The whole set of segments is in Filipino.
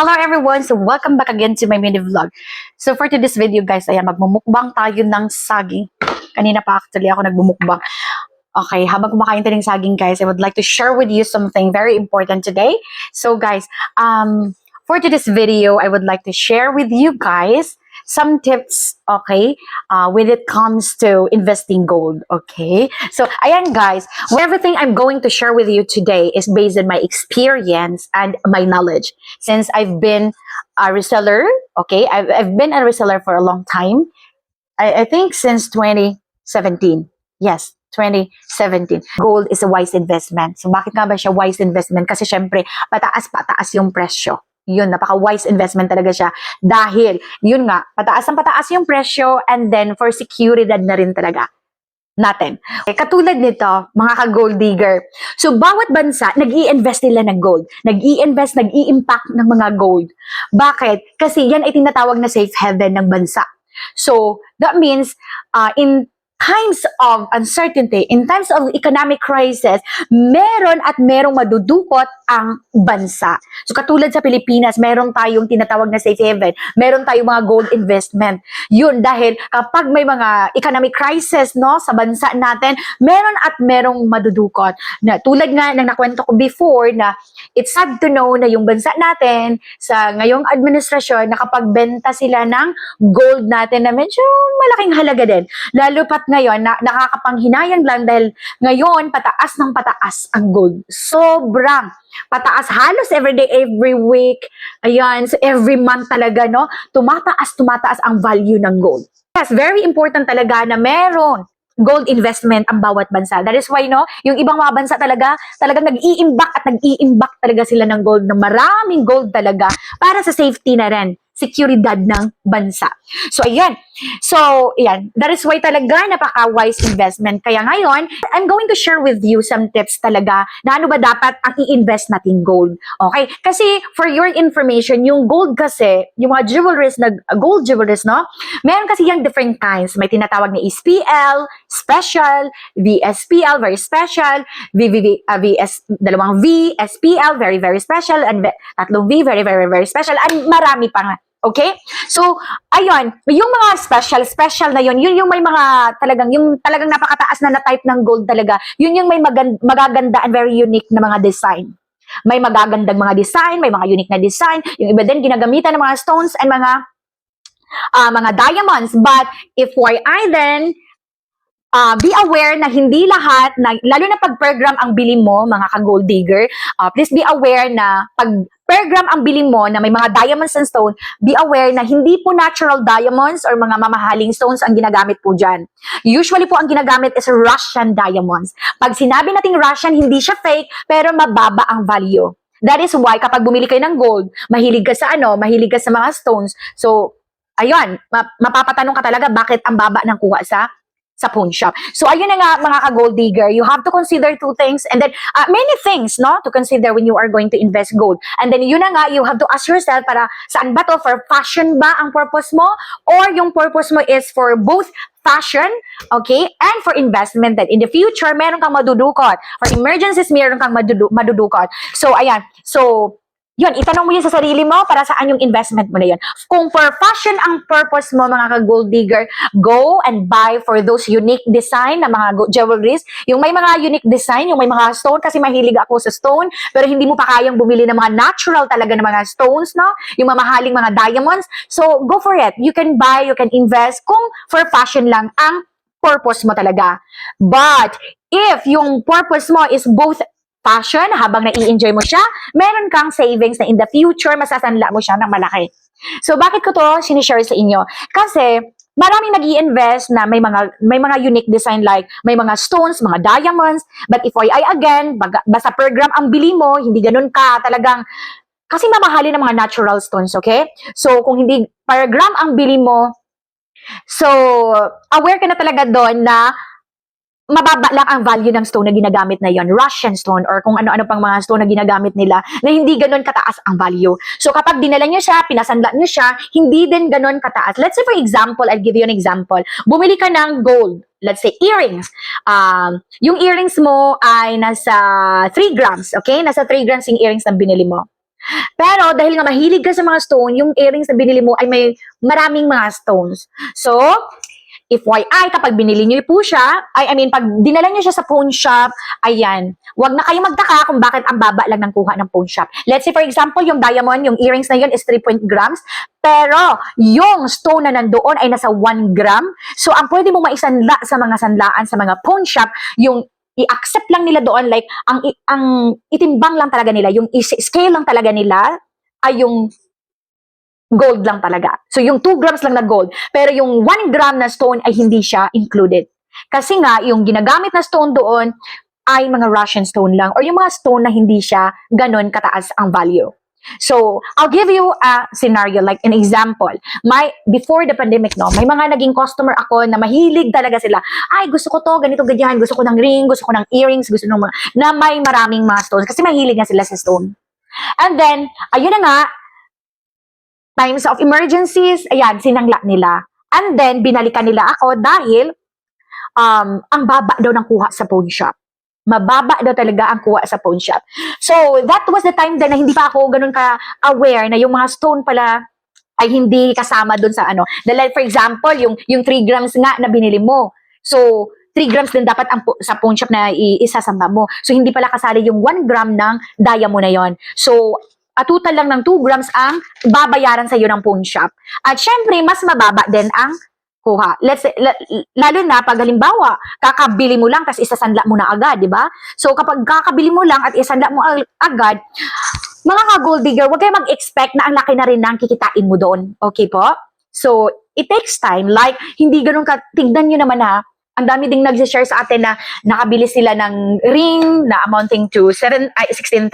Hello everyone! So welcome back again to my mini vlog. So for today's video guys, ayan, magmumukbang tayo ng saging. Kanina pa actually ako nagbumukbang. Okay, habang kumakain tayo ng saging guys, I would like to share with you something very important today. So guys, for today's video, I would like to share with you guys some tips, okay, when it comes to investing gold, okay? So, ayan guys, everything I'm going to share with you today is based on my experience and my knowledge. Since I've been a reseller, okay, I've been a reseller for a long time. I think since 2017. Yes, 2017. Gold is a wise investment. So, bakit nga ba siya wise investment? Kasi syempre, pataas yung presyo. Yun, napaka-wise investment talaga siya. Dahil, yun nga, pataas yung presyo and then for seguridad na rin talaga natin. Okay, katulad nito, mga ka-gold digger. So, bawat bansa, nag-i-invest nila ng gold. Nag-i-invest, nag-i-impact ng mga gold. Bakit? Kasi yan ay tinatawag na safe haven ng bansa. So, that means, in times of uncertainty, in times of economic crisis, meron at merong madudukot ang bansa. So katulad sa Pilipinas, meron tayong tinatawag na safe haven, meron tayong mga gold investment. Yun, dahil kapag may mga economic crisis no, sa bansa natin, meron at merong madudukot. Na, tulad nga ng nakwento ko before na it's sad to know na yung bansa natin sa ngayong administrasyon, nakapagbenta sila ng gold natin na medyo malaking halaga din. Lalo pat ngayon, nakakapanghinayang lang dahil ngayon, pataas ng pataas ang gold. Sobrang pataas. Halos every day, every week. Ayan, so every month talaga, no? Tumataas ang value ng gold. Yes, very important talaga na meron gold investment ang bawat bansa. That is why, no, yung ibang mga bansa talagang nag-iimbak at nag-iimbak talaga sila ng gold, ng maraming gold talaga para sa safety na rin, seguridad ng bansa. So, ayan. So, ayan. That is why talaga napaka-wise investment. Kaya ngayon, I'm going to share with you some tips talaga na ano ba dapat ang i-invest natin gold. Okay? Kasi, for your information, yung gold kasi, yung mga jewelries, gold jewelries, no? Meron kasi yung different kinds. May tinatawag na SPL, special, VSPL, very special, dalawang V, SPL, very, very special, and tatlong V, very, very, very special, and marami pa nga. Okay? So, ayun, yung mga special na yun yung may mga yung talagang napakataas na type ng gold talaga, yun yung may magaganda and very unique na mga design. May magagandang mga design, may mga unique na design, yung iba din ginagamitan ng mga stones and mga diamonds. But, if FYI then, be aware na hindi lahat, lalo na pag per gram ang bili mo, mga ka-gold digger, please be aware na pag per gram ang bili mo na may mga diamonds and stone, be aware na hindi po natural diamonds or mga mamahaling stones ang ginagamit po dyan. Usually po ang ginagamit is Russian diamonds. Pag sinabi nating Russian, hindi siya fake, pero mababa ang value. That is why kapag bumili kayo ng gold, mahilig ka sa mahilig ka sa mga stones. So, ayun, mapapatanong ka talaga bakit ang baba ng kuha sa pawn shop. So, ayun na nga mga ka-gold digger, you have to consider two things and then many things, no, to consider when you are going to invest gold. And then yun na nga, you have to ask yourself para saan ba to? For fashion ba ang purpose mo? Or yung purpose mo is for both fashion, okay, and for investment that in the future, meron kang madudukot. For emergencies, meron kang madudukot. So, ayan. So, yun, itanong mo yun sa sarili mo para saan yung investment mo na yun. Kung for fashion ang purpose mo, mga ka-gold digger, go and buy for those unique design na mga jewelries. Yung may mga unique design, yung may mga stone, kasi mahilig ako sa stone, pero hindi mo pa kayang bumili ng mga natural talaga na mga stones, no? Yung mamahaling mga diamonds. So, go for it. You can buy, you can invest kung for fashion lang ang purpose mo talaga. But, if yung purpose mo is both fashion, habang nai-enjoy mo siya, meron kang savings na in the future, masasanla mo siya ng malaki. So, bakit ko to sinishare sa inyo? Kasi, maraming nag-i-invest na may mga unique design like may mga stones, mga diamonds, but if I again, basta per gram ang bili mo, hindi ganun ka talagang, kasi mamahalin ng mga natural stones, okay? So, kung hindi per gram ang bili mo, so, aware ka na talaga doon na mababa lang ang value ng stone na ginagamit na yon, Russian stone or kung ano-ano pang mga stone na ginagamit nila na hindi ganun kataas ang value. So kapag dinala nyo siya, pinasanla nyo siya, hindi din ganun kataas. Let's say for example, I'll give you an example. Bumili ka ng gold, let's say earrings. Yung earrings mo ay nasa 3 grams, okay? Nasa 3 grams yung earrings na binili mo. Pero dahil nga mahilig ka sa mga stone, yung earrings na binili mo ay may maraming mga stones. So, FYI, kapag binili niyo po siya, pag dinala niyo siya sa pawn shop, ayan, wag na kayo magtaka kung bakit ang baba lang ng kuha ng pawn shop. Let's say, for example, yung diamond, yung earrings na yun is 3 grams, pero yung stone na nandoon ay nasa 1 gram. So, ang pwede mo maisanla sa mga sanlaan sa mga pawn shop, yung i-accept lang nila doon, like, ang itimbang lang talaga nila, yung scale lang talaga nila, ay yung gold lang talaga. So, yung 2 grams lang na gold. Pero yung 1 gram na stone ay hindi siya included. Kasi nga, yung ginagamit na stone doon ay mga Russian stone lang or yung mga stone na hindi siya ganun kataas ang value. So, I'll give you a scenario, like an example. Before the pandemic, no, may mga naging customer ako na mahilig talaga sila. Ay, gusto ko to, ganito, ganyan. Gusto ko ng ring, gusto ko ng earrings, gusto ng mga, na may maraming mga stones. Kasi mahilig nga sila sa stone. And then, ayun na nga, times of emergencies, ayan, sinangla nila. And then, binalikan nila ako dahil ang baba daw ng kuha sa pawn shop. Mababa daw talaga ang kuha sa pawn shop. So, that was the time na hindi pa ako ganun ka-aware na yung mga stone pala ay hindi kasama dun sa ano. Like, for example, yung 3 grams nga na binili mo. So, 3 grams din dapat sa pawn shop na isasamba mo. So, hindi pala kasali yung 1 gram ng diamond na yon. So, total lang ng 2 grams ang babayaran sa iyo ng pawn shop. At syempre, mas mababa din ang kuha. Lalo na pag halimbawa, kakabili mo lang tapos isasanla mo na agad, di ba? So, kapag kakabili mo lang at isasanla mo agad, mga ka-gold digger, huwag kayo mag-expect na ang laki na rin ng kikitain mo doon. Okay po? So, it takes time. Like, hindi ganun ka, tignan nyo naman ha, ang dami ding nag-share sa atin na nakabili sila ng ring na amounting to 16,000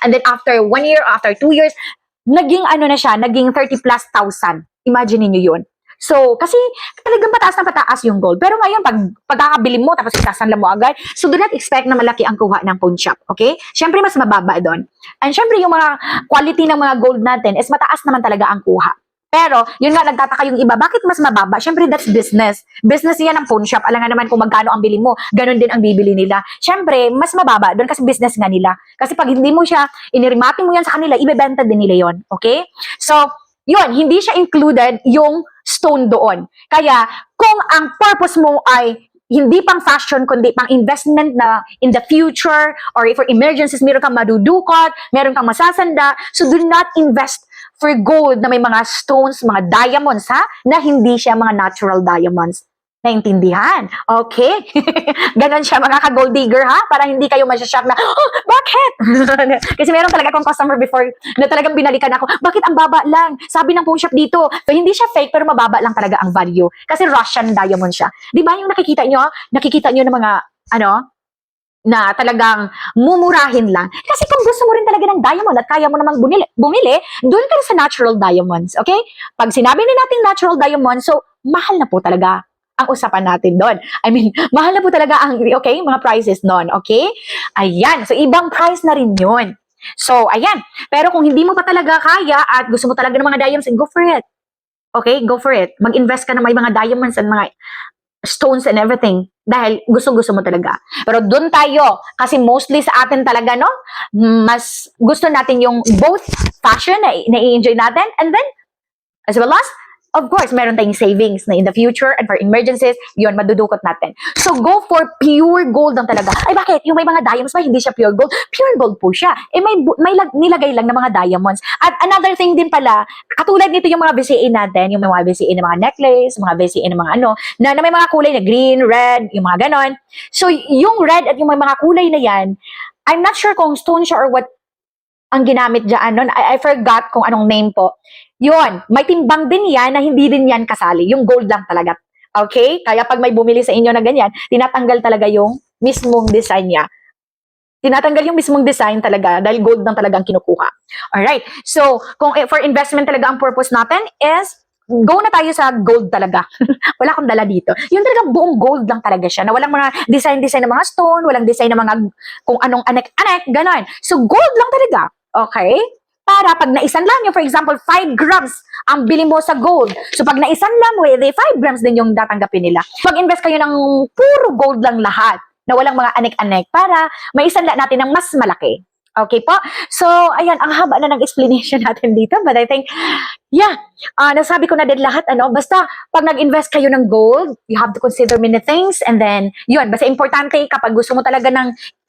and then after 1 year, after 2 years, naging ano na siya, naging 30 plus thousand. Imagine niyo yun. So, kasi talagang pataas na pataas yung gold. Pero ngayon, pagkakabili mo, tapos itasanla mo agad, so do not expect na malaki ang kuha ng pawn shop. Okay? Siyempre, mas mababa doon. And siyempre, yung mga quality ng mga gold natin is mataas naman talaga ang kuha. Pero, yun nga, nagtataka yung iba, bakit mas mababa? Siyempre, that's business. Business yan ng pawn shop. Alam nga naman kung magkano ang bili mo, ganun din ang bibili nila. Siyempre, mas mababa doon kasi business nga nila. Kasi pag hindi mo siya, inirimati mo yan sa kanila, ibebenta din nila yon. Okay? So, yun, hindi siya included yung stone doon. Kaya, kung ang purpose mo ay hindi pang fashion, kundi pang investment na in the future, or for emergencies, meron kang madudukot, meron kang masasanda, so do not invest for gold na may mga stones, mga diamonds, ha? Na hindi siya mga natural diamonds. Naintindihan? Okay? Ganon siya, mga ka-gold digger, ha? Para hindi kayo masya-shock na, oh, bakit? Kasi meron talaga akong customer before na talagang binalikan ako, bakit ang baba lang? Sabi ng pawn shop dito. So, hindi siya fake, pero mababa lang talaga ang value. Kasi Russian diamond siya. Di ba yung nakikita nyo ng mga, na talagang mumurahin lang. Kasi kung gusto mo rin talaga ng diamond at kaya mo namang bumili, doon ka sa natural diamonds, okay? Pag sinabi na natin natural diamonds, so mahal na po talaga ang usapan natin doon. Mahal na po talaga ang, okay, mga prices doon, okay? Ayan, so ibang price na rin yun. So, ayan. Pero kung hindi mo pa talaga kaya at gusto mo talaga ng mga diamonds, go for it. Okay, go for it. Mag-invest ka na may mga diamonds and mga stones and everything dahil gusto-gusto mo talaga. Pero doon tayo, kasi mostly sa atin talaga, no? Mas gusto natin yung both fashion na i-enjoy natin and then, as well as, of course, meron tayong savings na in the future and for emergencies, yun, madudukot natin. So, go for pure gold lang talaga. Ay, bakit? Yung may mga diamonds ba, hindi siya pure gold? Pure gold po siya. May nilagay lang ng mga diamonds. At another thing din pala, katulad nito yung mga VCA natin, yung mga VCA ng mga necklace, mga VCA ng mga na may mga kulay na green, red, yung mga ganon. So, yung red at yung mga kulay na yan, I'm not sure kung stone siya or what ang ginamit dyan nun. I forgot kung anong name po. Yun, may timbang din yan na hindi din yan kasali. Yung gold lang talaga. Okay? Kaya pag may bumili sa inyo na ganyan, tinatanggal talaga yung mismong design niya. Tinatanggal yung mismong design talaga dahil gold lang talaga ang kinukuha. Alright. So, kung for investment talaga ang purpose natin is go na tayo sa gold talaga. Wala akong dala dito. Yung talaga buong gold lang talaga siya na walang mga design ng mga stone, walang design ng mga kung anong anek-anek, ganon. So, gold lang talaga. Okay? Para pag naisanla nyo, for example, 5 grams ang bili mo sa gold. So, pag naisanla mo, 5 grams din yung tatanggapin nila. Mag-invest kayo ng puro gold lang lahat na walang mga anek-anek para maisanla natin ng mas malaki. Okay po? So, ayan, ang haba na ng explanation natin dito. But I think, yeah, nasabi ko na din lahat, basta pag nag-invest kayo ng gold, you have to consider many things. And then, yun, basta importante, kapag gusto mo talaga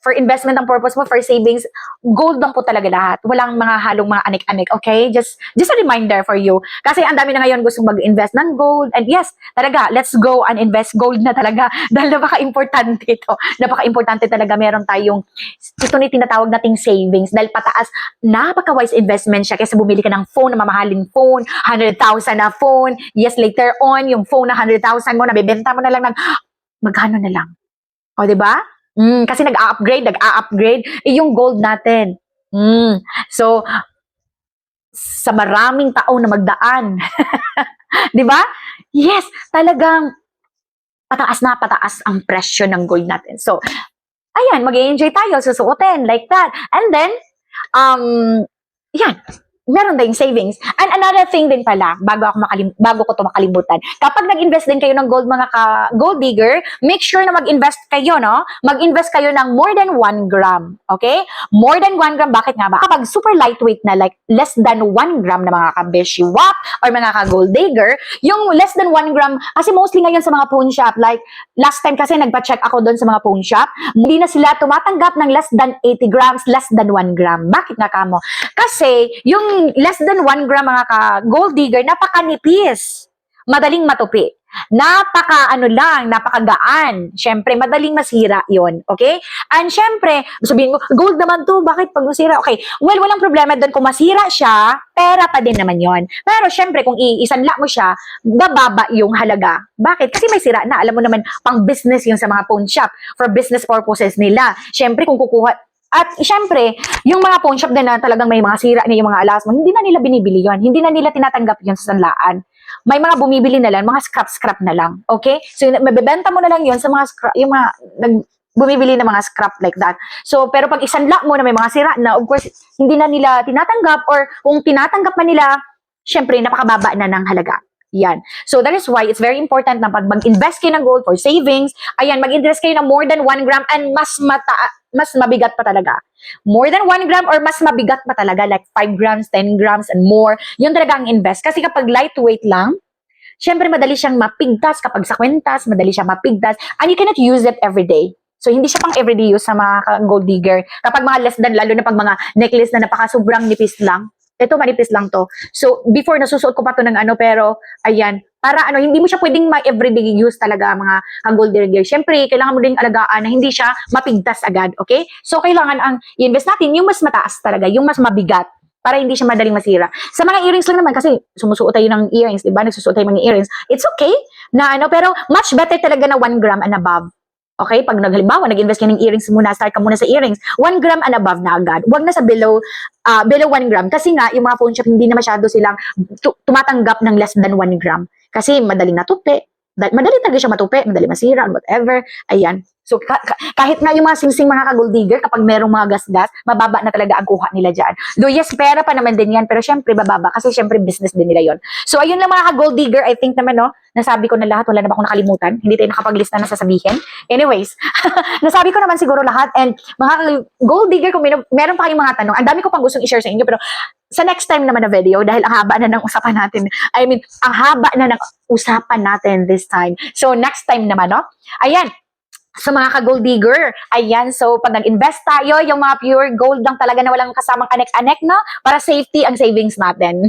for investment ang purpose mo, for savings, gold lang po talaga lahat. Walang mga halong mga anik-anik, okay? Just a reminder for you. Kasi ang dami na ngayon gustong mag-invest ng gold. And yes, talaga, let's go and invest gold na talaga. Dahil napaka-importante ito. Napaka-importante talaga. Meron tayong, ito ni tinatawag nating savings. Dahil pataas, napaka-wise investment siya. Kaysa bumili ka ng phone, na mamahaling phone, 100,000 na phone. Yes, later on, yung phone na 100,000 mo, nabibenta mo na lang ng, magkano na lang? O, diba? Kasi nag-a-upgrade. Yung gold natin. So, sa maraming taon na magdaan. Di ba? Yes, talagang pataas ang presyo ng gold natin. So, ayan, mag-enjoy tayo, susuotin, like that. And then, yan, meron tayong savings. And another thing din pala, bago ko to makalimutan, kapag nag-invest din kayo ng gold, mga gold digger, make sure na mag-invest kayo, no? Mag-invest kayo ng more than 1 gram, okay? More than 1 gram, bakit nga ba? Kapag super lightweight na, like less than 1 gram na mga kabeshi wap or mga ka-gold digger, yung less than 1 gram, kasi mostly ngayon sa mga pawn shop, like last time kasi nagpa-check ako doon sa mga pawn shop, hindi na sila tumatanggap ng less than 80 grams, less than 1 gram. Bakit nga kamo? Kasi yung less than 1 gram mga ka-gold digger, napakanipis. Madaling matupi. Napakagaan. Syempre, madaling masira yon, okay? And syempre, sabihin mo, gold naman to, bakit pag masira? Okay, well, walang problema doon. Kung masira siya, pera pa din naman yon. Pero syempre, kung iisanla mo siya, bababa yung halaga. Bakit? Kasi may sira na. Alam mo naman, pang business yung sa mga pawn shop. For business purposes nila. Syempre, kung kukuha, at syempre, yung mga pawn shop din na talagang may mga sira na yung mga alas mo, hindi na nila binibili yon. Hindi na nila tinatanggap yon sa sanlaan. May mga bumibili na lang, mga scrap na lang. Okay? So, mabebenta mo na lang yon sa mga scrap, yung mga bumibili na mga scrap like that. So, pero pag isanla mo na may mga sira na, of course, hindi na nila tinatanggap or kung tinatanggap man nila, syempre, napakababa na ng halaga. Yan. So, that is why it's very important na pag mag-invest kayo ng gold for savings, ayan, mag-invest kayo ng more than 1 gram and mas mabigat pa talaga. More than 1 gram or mas mabigat pa talaga, like 5 grams, 10 grams, and more. Yun talaga ang invest. Kasi kapag lightweight lang, syempre madali siyang mapigtas. Kapag sa kwentas, madali siyang mapigtas. And you cannot use it every day. So, hindi siya pang everyday use sa mga gold digger. Kapag mga less than, lalo na pag mga necklace na napaka-sobrang nipis lang, ito, manipis lang to. So, before, nasusuot ko pa to ng pero, ayan, para hindi mo siya pwedeng ma-everyday use talaga mga gold digger. Siyempre, kailangan mo din alagaan na hindi siya mapigtas agad, okay? So, kailangan ang i-invest natin yung mas mataas talaga, yung mas mabigat, para hindi siya madaling masira. Sa mga earrings lang naman, kasi sumusuot tayo ng earrings, diba? Nagsusuot tayo ng earrings. It's okay na pero much better talaga na 1 gram and above. Okay, pag halimbawa, nag-invest ka ng earrings muna, start ka muna sa earrings, 1 gram and above na agad. Huwag na sa below 1 gram. Kasi nga, yung mga pawn shop, hindi na masyado silang tumatanggap ng less than 1 gram. Kasi madaling natupi. Madali talaga siya matupi, madali masira, whatever. Ayan. So, kahit nga yung mga singsing mga ka-gold digger, kapag merong mga gas-gas, mababa na talaga ang kuha nila dyan. Though yes, pera pa naman din yan, pero syempre bababa kasi syempre business din nila yon. So, ayun lang mga ka-gold digger, I think naman, no, nasabi ko na lahat, wala na ba akong nakalimutan? Hindi tayo nakapaglista na sasabihin. Anyways, nasabi ko naman siguro lahat, and mga gold digger, kung meron pa kayong mga tanong, ang dami ko pang gustong i-share sa inyo, pero sa next time naman na video, dahil ang haba na ng usapan natin, ang haba na ng usapan natin this time. So, next time naman, no? Ayan, sa mga ka-gold digger, ayan, so pag nag-invest tayo, yung mga pure gold lang talaga na walang kasamang anek-anek, no? Para safety ang savings natin.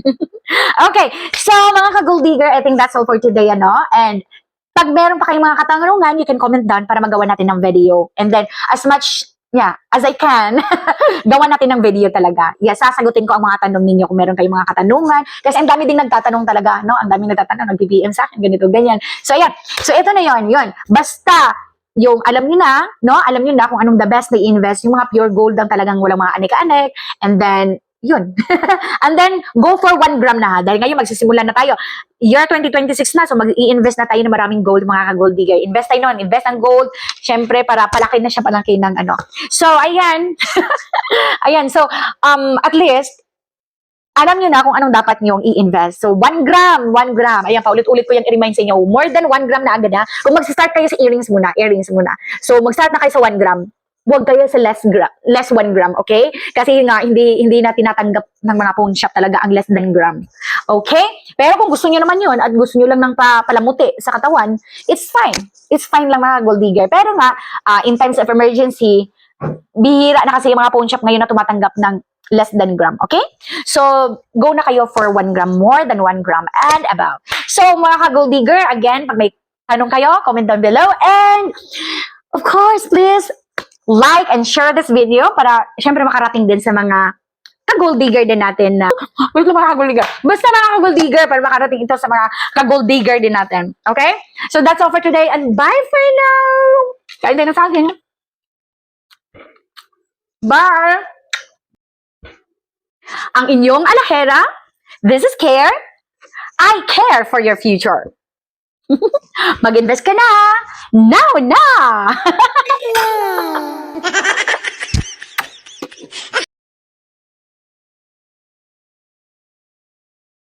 Okay, so mga ka-gold digger, I think that's all for today, And pag meron pa kayong mga katanungan, you can comment down para magawa natin ng video. And then, as much as I can, gawa natin ng video talaga. Yes, sasagutin ko ang mga tanong ninyo kung meron kayong mga katanungan. Kasi ang dami ding nagtatanong talaga, no? Ang dami nagtatanong, nag-PM sa akin, ganito, ganyan. So, ayan. So, ito na yun. Basta, yung alam niyo na, no? Alam niyo na kung anong the best na i-invest. Yung mga pure gold lang talagang walang mga anek-anek. And then, yun. And then, go for 1 gram na ha. Dahil ngayon, magsisimula na tayo. Year 2026 na, so mag-i-invest na tayo ng maraming gold, mga ka-gold digger. Invest tayo nun. Invest ang gold. Siyempre, para palaki na siya, palaki ng So, ayan. Ayan. So, at least, alam nyo na kung anong dapat nyong i-invest. So, 1 gram. Ayan, paulit-ulit ko yung i-remind sa inyo. More than 1 gram na agad ha. Kung mag-start kayo sa earrings muna. So, mag-start na kayo sa 1 gram. wag kayo sa less 1 gram, okay? Kasi nga, hindi na tinatanggap ng mga pawn shop talaga ang less than gram. Okay? Pero kung gusto nyo naman yun at gusto nyo lang ng palamuti sa katawan, it's fine. It's fine lang mga gold digger. Pero nga, in times of emergency, bihira na kasi yung mga pawn shop ngayon na tumatanggap ng less than gram, okay? So, go na kayo for 1 gram, more than 1 gram and above. So, mga ka-gold digger, again, pag may tanong kayo, comment down below. And, of course, please, like and share this video para, syempre, makarating din sa mga ka-gold digger din natin na, wait lang mga ka-gold digger. Basta mga ka-gold digger para makarating ito sa mga ka-gold digger din natin. Okay? So, that's all for today and bye for now! Kain tayo na sa akin. Bye! Ang inyong alahera, this is Care. I care for your future. Mag-invest ka na! Now na!